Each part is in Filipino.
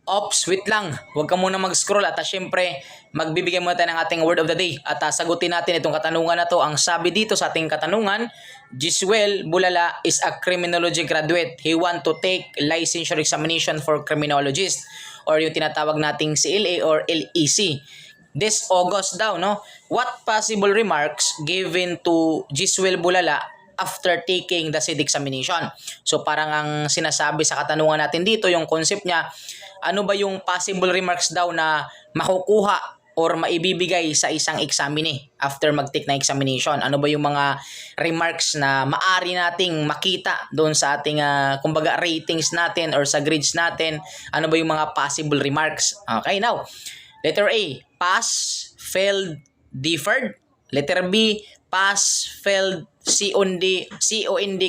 Ops, wait lang. Huwag ka muna mag-scroll at syempre, magbibigay muna tayo ng ating word of the day at sagutin natin itong katanungan na to. Ang sabi dito sa ating katanungan, Jiswel Bulala is a criminology graduate. He want to take licensure examination for criminologist or yung tinatawag nating CLA or LEC. This August daw, no? What possible remarks given to Jiswel Bulala after taking the SID examination? So parang ang sinasabi sa katanungan natin dito, yung concept niya, ano ba yung possible remarks daw na makukuha or maibibigay sa isang examine after mag-take na examination? Ano ba yung mga remarks na maari nating makita doon sa ating kumbaga ratings natin or sa grades natin? Ano ba yung mga possible remarks? Okay, now, letter A, pass, failed, deferred. Letter B, pass, failed, COND,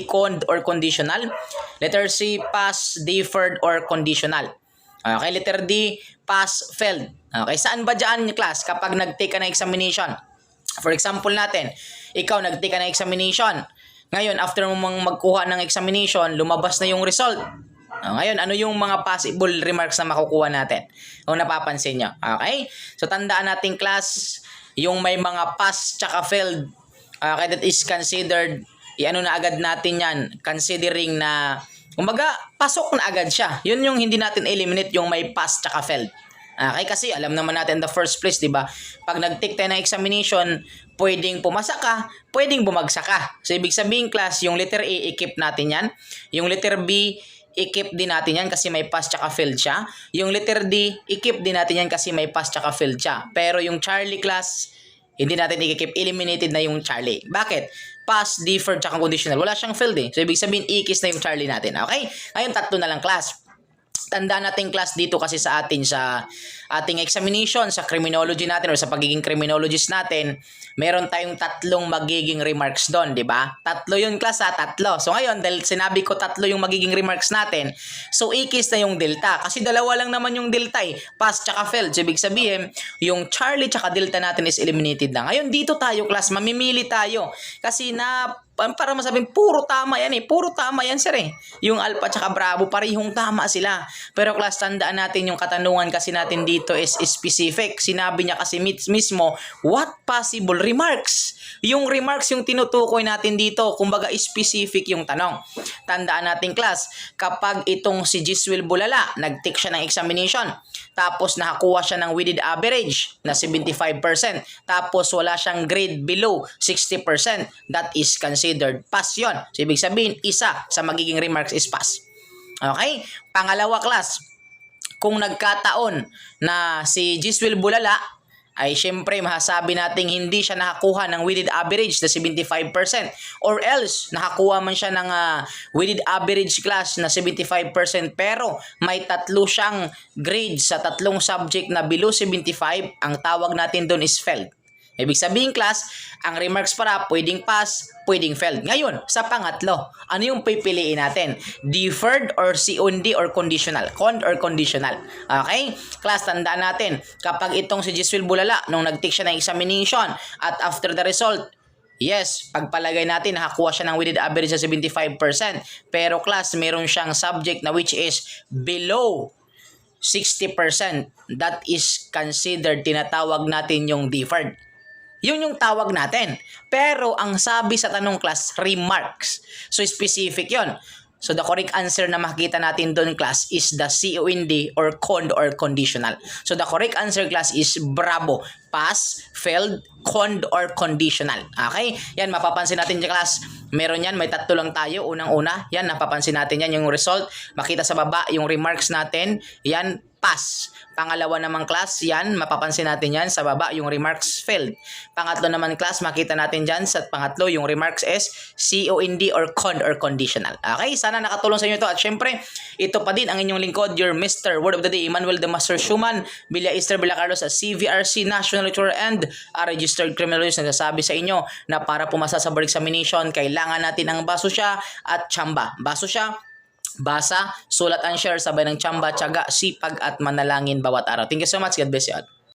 conned, or conditional. Letter C, pass, deferred, or conditional. Okay, letter D, pass, failed. Okay, saan ba dyan class kapag nag-take ka ng examination? For example natin, ikaw nag-take ka ng examination. Ngayon, after mong magkuha ng examination, lumabas na yung result. Ngayon, ano yung mga possible remarks na makukuha natin? Kung napapansin nyo. Okay? So, tandaan natin class, yung may mga pass tsaka failed, okay, that is considered, i-ano na agad natin yan, considering na, kumbaga, pasok na agad siya. Yun yung hindi natin eliminate yung may pass tsaka failed. Okay, kasi alam naman natin in the first place, di ba? Pag nag-take tayo ng examination, pwedeng pumasa ka, pwedeng bumagsak ka. So, ibig sabihin, class, yung letter A, i-keep natin yan. Yung letter B, i-keep din natin yan kasi may pass tsaka failed siya. Yung letter D, i-keep din natin yan kasi may pass tsaka failed siya. Pero yung Charlie class, hindi natin i-keep. Eliminated na yung Charlie. Bakit? Pass, deferred, tsaka conditional. Wala siyang failed eh. So, ibig sabihin, ikis na yung Charlie natin. Okay? Ngayon, tatlo na lang class. Tandaan natin class dito kasi sa atin sa ating examination sa criminology natin or sa pagiging criminologist natin, meron tayong tatlong magiging remarks doon, di ba? Tatlo yun class ha, tatlo. So ngayon, dahil sinabi ko tatlo yung magiging remarks natin, so ikis na yung delta. Kasi dalawa lang naman yung delta eh, pass tsaka failed. So ibig sabihin, yung Charlie tsaka delta natin is eliminated na. Ngayon dito tayo class, mamimili tayo. Kasi para masabing puro tama yan eh. Puro tama yan sir eh. Yung Alpha tsaka Bravo, parehong tama sila. Pero class, tandaan natin yung katanungan kasi natin dito is specific. Sinabi niya kasi mismo, what possible remarks? Yung remarks yung tinutukoy natin dito. Kumbaga specific yung tanong. Tandaan natin class, kapag itong si Jiswel Bulala, nag-take siya ng examination, tapos nakakuha siya ng weighted average na 75%, tapos wala siyang grade below 60%, that is considered pass yun. So, ibig sabihin, isa sa magiging remarks is pass. Okay? Pangalawa class, kung nagkataon na si Jiswel Bulala ay syempre masasabi nating hindi siya nakakuha ng weighted average na 75% or else nakakuha man siya ng weighted average class na 75% pero may tatlo siyang grades sa tatlong subject na below 75, ang tawag natin doon is failed. Ibig sabihin class, ang remarks para pwedeng pass, pwedeng failed. Ngayon, sa pangatlo, ano yung pipiliin natin? Deferred or COND or conditional? Conned or conditional? Okay? Class, tandaan natin, kapag itong si Jiswel Bulala, nung nag-take siya ng examination at after the result, yes, pagpalagay natin, nakakuha siya ng weighted average sa 75%. Pero class, meron siyang subject na which is below 60%. That is considered, tinatawag natin yung deferred. Yun yung tawag natin. Pero ang sabi sa tanong class, remarks. So specific yon. So the correct answer na makita natin doon class is the COND or conned or conditional. So the correct answer class is Bravo. Pass, failed, conned or conditional. Okay? Yan, mapapansin natin yung class. Meron yan, may tatlo lang tayo. Unang-una, yan, napapansin natin yan yung result. Makita sa baba yung remarks natin. Yan, pass. Pangalawa naman class, yan, mapapansin natin yan sa baba, yung remarks failed. Pangatlo naman class, makita natin dyan sa pangatlo, yung remarks is COND or conned or conditional. Okay, sana nakatulong sa inyo ito. At syempre, ito pa din ang inyong lingkod, your Mr. Word of the Day, Emmanuel de Master Schumann, Villa Easter Villa Carlos sa CVRC National Lecturer and a registered criminologist. Nagsasabi sa inyo na para pumasa sa board examination, kailangan natin ang baso siya at tsamba. Baso siya, basa, sulat and share, sabay ng tsamba, tiyaga, sipag at manalangin bawat araw. Thank you so much. God bless you all.